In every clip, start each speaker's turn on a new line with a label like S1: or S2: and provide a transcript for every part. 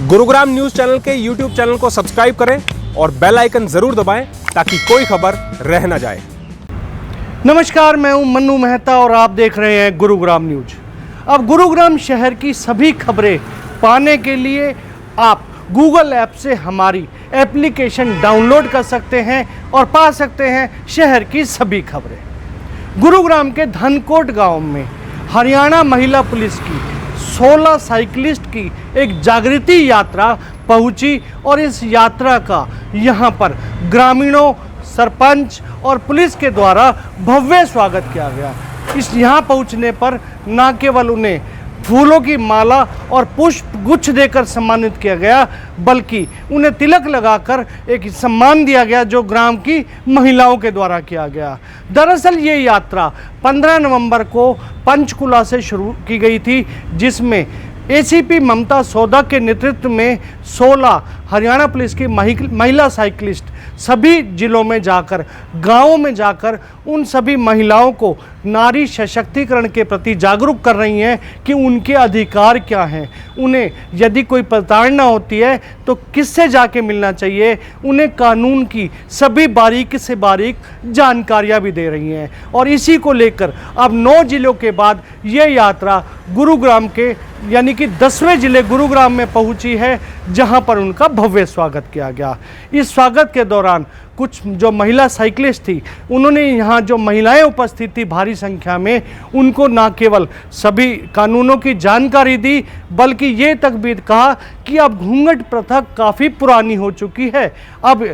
S1: Gurugram news channel के YouTube channel को subscribe करें और बेल आइकन जरूर दबाएं ताकि कोई खबर रह न जाए।
S2: नमस्कार, मैं हूं मन्नू मेहता और आप देख रहे हैं गुरुग्राम न्यूज। अब गुरुग्राम शहर की सभी खबरें पाने के लिए आप गूगल ऐप से हमारी एप्लीकेशन डाउनलोड कर सकते हैं और पा सकते हैं शहर की सभी खबरें। गुरुग्राम के धनकोट गांव में हरियाणा महिला पुलिस की 16 साइकिलिस्ट की एक जागृति यात्रा पहुंची और इस यात्रा का यहां पर ग्रामीणों, सरपंच और पुलिस के द्वारा भव्य स्वागत किया गया। इस यहाँ पहुंचने पर न केवल उन्हें फूलों की माला और पुष्प गुच्छ देकर सम्मानित किया गया, बल्कि उन्हें तिलक लगाकर एक सम्मान दिया गया जो ग्राम की महिलाओं के द्वारा किया गया। दरअसल ये यात्रा 15 नवंबर को पंचकुला से शुरू की गई थी, जिसमें एसीपी ममता सौदा के नेतृत्व में 16 हरियाणा पुलिस की महिला साइकिलिस्ट सभी जिलों में जाकर, गांवों में जाकर उन सभी महिलाओं को नारी सशक्तिकरण के प्रति जागरूक कर रही हैं कि उनके अधिकार क्या हैं, उन्हें यदि कोई प्रताड़ना होती है तो किससे जाके मिलना चाहिए, उन्हें कानून की सभी बारीक से बारीक जानकारियां भी दे रही हैं। और इसी को लेकर अब 9 जिलों के बाद ये यात्रा गुरुग्राम के यानी कि 10वें जिले गुरुग्राम में पहुंची है, जहां पर उनका भव्य स्वागत किया गया। इस स्वागत के दौरान कुछ जो महिला साइकिलिस्ट थी, उन्होंने यहाँ जो महिलाएं उपस्थित थी भारी संख्या में, उनको न केवल सभी कानूनों की जानकारी दी, बल्कि ये तक भी कहा कि अब घूंघट प्रथा काफ़ी पुरानी हो चुकी है, अब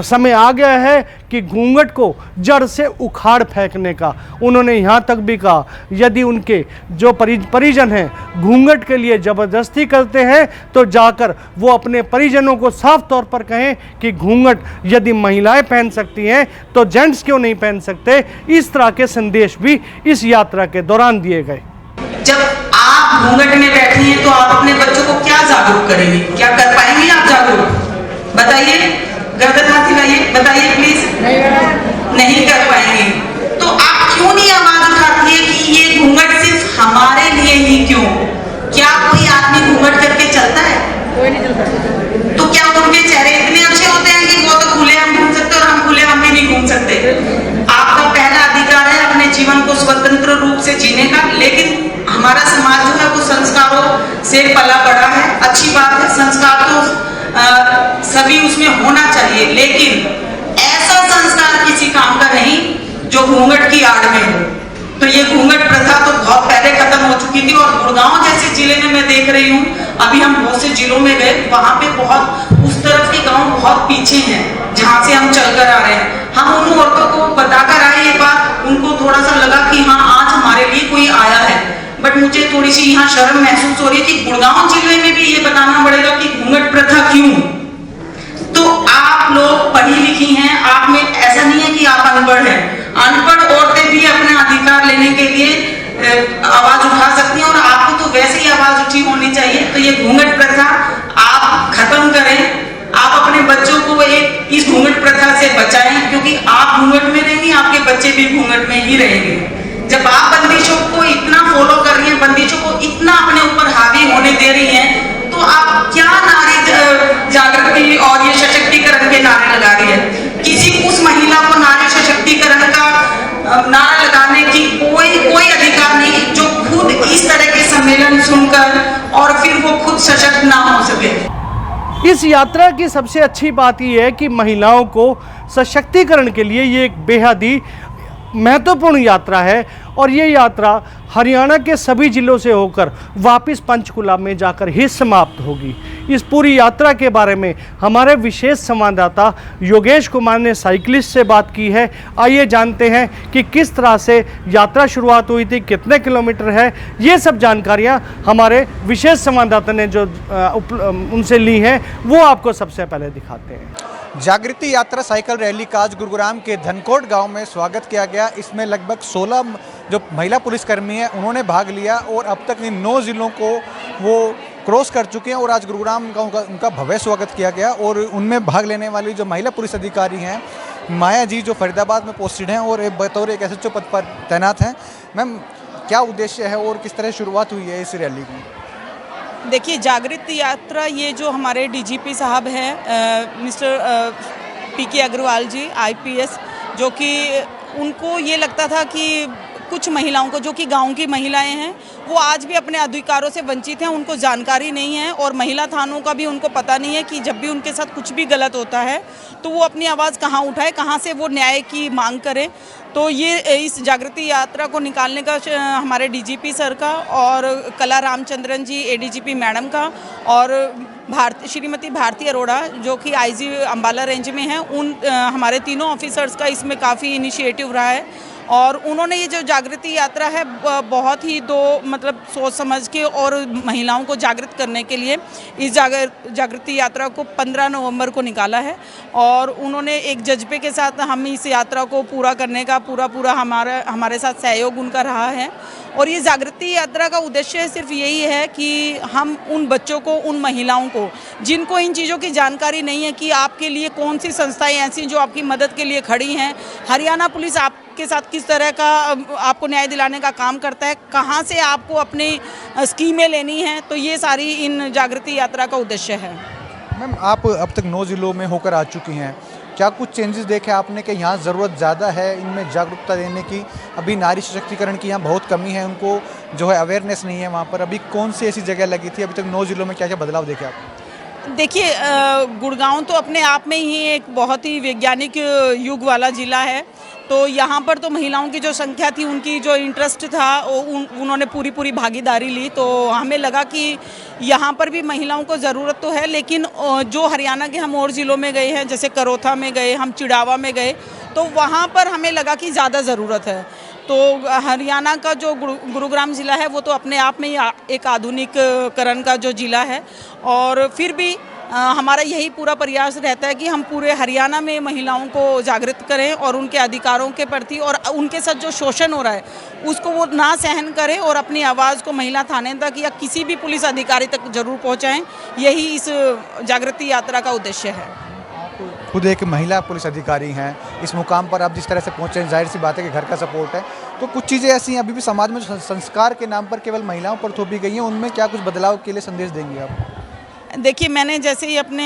S2: समय आ गया है कि घूंघट को जड़ से उखाड़ फेंकने का। उन्होंने यहाँ तक भी कहा यदि उनके जो परिजन हैं घूंघट के लिए ज़बरदस्ती करते हैं तो जाकर वो अपने परिजनों को साफ तौर पर कहें कि घूंघट यदि महिलाएं पहन सकती हैं तो जेंट्स क्यों नहीं पहन सकते। इस तरह के संदेश भी इस यात्रा के दौरान दिए गए।
S3: जब आप घूंघट में बैठी हैं तो आप अपने बच्चों को क्या जागरूक करेंगे, क्या कर पाएंगे आप जागरूक? बताइए, गर्दन हाथ हिलाइए, बताइए प्लीज। नहीं कर पाएंगे। तो आप क्यों नहीं आवाज उठाती है कि ये घूंघट सिर्फ हमारे लिए ही क्यों? क्या कोई आदमी घूंघट करके चलता है? कोई नहीं चलता। तो क्या उनके चेहरे इतने अच्छे होते हैं कि वो तो खुले हम घूम सकते और हम खुले हम भी नहीं घूम सकते? आपका पहला अधिकार है अपने जीवन को स्वतंत्र रूप से जीने का, लेकिन हमारा समाज जो है वो संस्कारों से पला बड़ा है। अच्छी बात है, संस्कार तो सभी उसमें होना चाहिए, लेकिन ऐसा संस्कार किसी काम का नहीं जो घूंघट की आड़ में हो। तो ये घूंघट प्रथा तो बहुत पहले खत्म हो चुकी थी और गुड़गांव जैसे जिले में मैं देख रही हूँ, अभी हम बहुत से जिलों में गए, वहां पे बहुत उस तरफ के गांव बहुत पीछे हैं जहां से हम चलकर आ रहे हैं। हम उन औरतों को बताकर आए ये बात, उनको थोड़ा सा लगा कि हाँ आज हमारे लिए कोई आया है, बट मुझे थोड़ी सी यहाँ शर्म महसूस हो रही है कि गुड़गांव जिले में भी ये बताना पड़ेगा कि घूंघट प्रथा क्यों। तो आप लोग पढ़ी लिखी हैं, आप में ऐसा नहीं है कि आप अनपढ़ हैं। अनपढ़ औरतें भी अपना अधिकार लेने के लिए आवाज उठा सकती हैं और आपको तो वैसे ही आवाज उठी होनी चाहिए। तो ये घूंघट प्रथा आप खत्म करें, आप अपने बच्चों को इस घूंघट प्रथा से बचाएं, क्योंकि आप घूंघट में रहेंगे, आपके बच्चे भी घूंघट में ही रहेंगे। जब आप बंदिशों को इतना फॉलो कर रही हैं, बंदिशों को इतना अपने ऊपर हावी होने दे रही हैं, तो आप क्या नारी जागृति और ये सशक्तिकरण के नारे लगा रही है? किसी उस महिला को नारी सशक्तिकरण का नारा लगाने की कोई अधिकार नहीं जो खुद इस तरह के सम्मेलन सुनकर और फिर वो खुद सशक्त ना हो सके।
S2: इस यात्रा की सबसे अच्छी बात यह है कि महिलाओं को सशक्तिकरण के लिए ये एक बेहद ही महत्वपूर्ण यात्रा है और ये यात्रा हरियाणा के सभी जिलों से होकर वापस पंचकुला में जाकर ही समाप्त होगी। इस पूरी यात्रा के बारे में हमारे विशेष संवाददाता योगेश कुमार ने साइकिलिस्ट से बात की है। आइए जानते हैं कि किस तरह से यात्रा शुरुआत हुई थी, कितने किलोमीटर है, ये सब जानकारियां हमारे विशेष संवाददाता ने जो उनसे ली हैं वो आपको सबसे पहले दिखाते हैं।
S4: जागृति यात्रा साइकिल रैली का आज गुरुग्राम के धनकोट गांव में स्वागत किया गया। इसमें लगभग 16 जो महिला पुलिसकर्मी हैं उन्होंने भाग लिया और अब तक इन 9 जिलों को वो क्रॉस कर चुके हैं और आज गुरुग्राम का उनका भव्य स्वागत किया गया। और उनमें भाग लेने वाली जो महिला पुलिस अधिकारी हैं माया जी, जो फरीदाबाद में पोस्टेड हैं और बतौर एक SHO पद पर तैनात हैं। मैम, क्या उद्देश्य है और किस तरह शुरुआत हुई है इस रैली की?
S3: देखिए, जागृति यात्रा ये जो हमारे डीजीपी साहब हैं मिस्टर पीके अग्रवाल जी आईपीएस, जो कि उनको ये लगता था कि कुछ महिलाओं को, जो कि गांव की महिलाएं हैं, वो आज भी अपने अधिकारों से वंचित हैं, उनको जानकारी नहीं है और महिला थानों का भी उनको पता नहीं है कि जब भी उनके साथ कुछ भी गलत होता है तो वो अपनी आवाज़ कहाँ उठाए, कहाँ से वो न्याय की मांग करें। तो ये इस जागृति यात्रा को निकालने का हमारे डीजीपी सर का और कला रामचंद्रन जी एडीजीपी मैडम का और श्रीमती भारती अरोड़ा जो कि आईजी अंबाला रेंज में हैं, उन हमारे तीनों ऑफिसर्स का इसमें काफ़ी इनिशिएटिव रहा है। और उन्होंने ये जो जागृति यात्रा है बहुत ही मतलब सोच समझ के और महिलाओं को जागृत करने के लिए इस जागृति यात्रा को 15 नवंबर को निकाला है। और उन्होंने एक जज्बे के साथ हम इस यात्रा को पूरा करने का पूरा हमारे साथ सहयोग उनका रहा है। और ये जागृति यात्रा का उद्देश्य सिर्फ यही है कि हम उन बच्चों को, उन महिलाओं को जिनको इन चीज़ों की जानकारी नहीं है कि आपके लिए कौन सी संस्थाएं ऐसी जो आपकी मदद के लिए खड़ी हैं, हरियाणा पुलिस आपके साथ किस तरह का आपको न्याय दिलाने का काम करता है, कहां से आपको अपनी स्कीमें लेनी हैं, तो ये सारी इन जागृति यात्रा का उद्देश्य है।
S4: मैम, आप अब तक 9 जिलों में होकर आ चुकी हैं, क्या कुछ चेंजेस देखे आपने कि यहाँ ज़रूरत ज़्यादा है इनमें जागरूकता देने की? अभी नारी सशक्तिकरण की यहाँ बहुत कमी है, उनको जो है अवेयरनेस नहीं है वहाँ पर। अभी कौन सी ऐसी जगह लगी थी? अभी तक 9 जिलों में क्या क्या बदलाव देखे आप?
S3: देखिए, गुड़गांव तो अपने आप में ही एक बहुत ही वैज्ञानिक युग वाला ज़िला है। तो यहाँ पर तो महिलाओं की जो संख्या थी, उनकी जो इंटरेस्ट था, उन्होंने पूरी भागीदारी ली। तो हमें लगा कि यहाँ पर भी महिलाओं को ज़रूरत तो है, लेकिन जो हरियाणा के हम और ज़िलों में गए हैं, जैसे करोथा में गए, हम चिड़ावा में गए, तो वहाँ पर हमें लगा कि ज़्यादा ज़रूरत है। तो हरियाणा का जो गुरुग्राम ज़िला है वो तो अपने आप में ही एक आधुनिकीकरण का जो ज़िला है। और फिर भी हमारा यही पूरा प्रयास रहता है कि हम पूरे हरियाणा में महिलाओं को जागृत करें और उनके अधिकारों के प्रति और उनके साथ जो शोषण हो रहा है उसको वो ना सहन करें और अपनी आवाज़ को महिला थाने तक या किसी भी पुलिस अधिकारी तक जरूर पहुंचाएं। यही इस जागृति यात्रा का उद्देश्य है।
S4: खुद एक महिला पुलिस अधिकारी हैं, इस मुकाम पर आप जिस तरह से पहुँचे, जाहिर सी बात है कि घर का सपोर्ट है, तो कुछ चीज़ें ऐसी हैं अभी भी समाज में संस्कार के नाम पर केवल महिलाओं पर थोपी गई हैं, उनमें क्या कुछ बदलाव के लिए संदेश देंगे आप?
S3: देखिए, मैंने जैसे ही अपने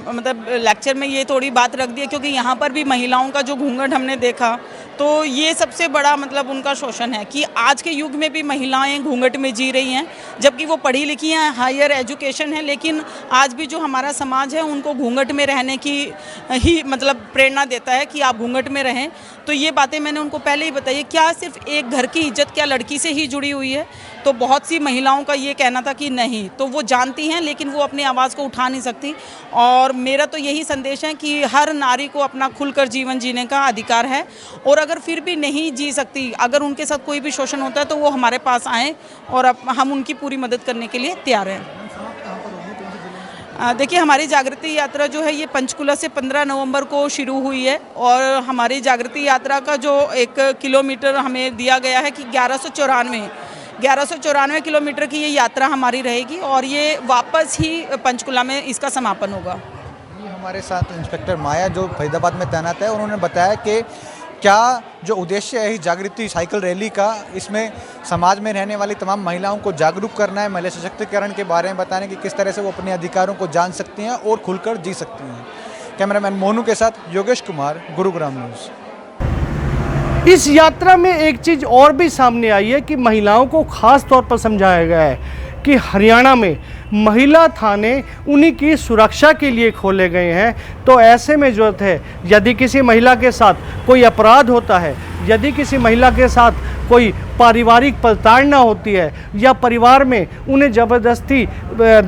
S3: मतलब लेक्चर में ये थोड़ी बात रख दी है, क्योंकि यहाँ पर भी महिलाओं का जो घूंघट हमने देखा, तो ये सबसे बड़ा मतलब उनका शोषण है कि आज के युग में भी महिलाएं घूंघट में जी रही हैं, जबकि वो पढ़ी लिखी हैं, हायर एजुकेशन है, लेकिन आज भी जो हमारा समाज है उनको घूंघट में रहने की ही मतलब प्रेरणा देता है कि आप घूंघट में रहें। तो ये बातें मैंने उनको पहले ही बताई। क्या सिर्फ एक घर की इज्जत क्या लड़की से ही जुड़ी हुई है? तो बहुत सी महिलाओं का ये कहना था कि नहीं, तो वो जानती हैं लेकिन वो अपनी आवाज़ को उठा नहीं सकती। और मेरा तो यही संदेश है कि हर नारी को अपना खुलकर जीवन जीने का अधिकार है, और अगर फिर भी नहीं जी सकती, अगर उनके साथ कोई भी शोषण होता है, तो वो हमारे पास आएँ और हम उनकी पूरी मदद करने के लिए तैयार हैं। देखिए, हमारी जागृति यात्रा जो है ये पंचकुला से 15 नवंबर को शुरू हुई है, और हमारी जागृति यात्रा का जो 1 किलोमीटर हमें दिया गया है कि 1194 किलोमीटर की ये यात्रा हमारी रहेगी, और ये वापस ही पंचकुला में इसका समापन होगा।
S4: हमारे साथ इंस्पेक्टर माया जो फरीदाबाद में तैनात है, उन्होंने बताया कि क्या जो उद्देश्य है इस जागृति साइकिल रैली का, इसमें समाज में रहने वाली तमाम महिलाओं को जागरूक करना है, महिला सशक्तिकरण के बारे में बताने कि किस तरह से वो अपने अधिकारों को जान सकती हैं और खुलकर जी सकती हैं। कैमरामैन मोनू के साथ योगेश कुमार, गुरुग्राम न्यूज़।
S2: इस यात्रा में एक चीज़ और भी सामने आई है कि महिलाओं को खास तौर पर समझाया गया है कि हरियाणा में महिला थाने उन्हीं की सुरक्षा के लिए खोले गए हैं। तो ऐसे में ज़रूरत है, यदि किसी महिला के साथ कोई अपराध होता है, यदि किसी महिला के साथ कोई पारिवारिक प्रताड़ना होती है या परिवार में उन्हें ज़बरदस्ती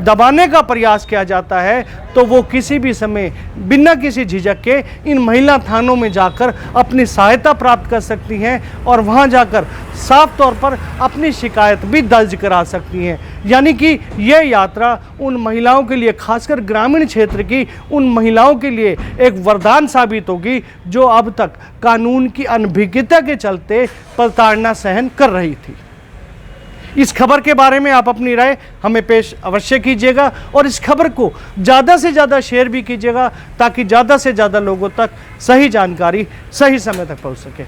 S2: दबाने का प्रयास किया जाता है, तो वो किसी भी समय बिना किसी झिझक के इन महिला थानों में जाकर अपनी सहायता प्राप्त कर सकती हैं और वहां जाकर साफ तौर पर अपनी शिकायत भी दर्ज करा सकती हैं। यानी कि यह यात्रा उन महिलाओं के लिए, खासकर ग्रामीण क्षेत्र की उन महिलाओं के लिए एक वरदान साबित होगी जो अब तक कानून की अनभिज्ञता के चलते प्रताड़ना सहन कर रही थी। इस खबर के बारे में आप अपनी राय हमें पेश अवश्य कीजिएगा, और इस खबर को ज़्यादा से ज़्यादा शेयर भी कीजिएगा ताकि ज़्यादा से ज़्यादा लोगों तक सही जानकारी सही समय तक पहुंच सके।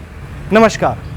S2: नमस्कार।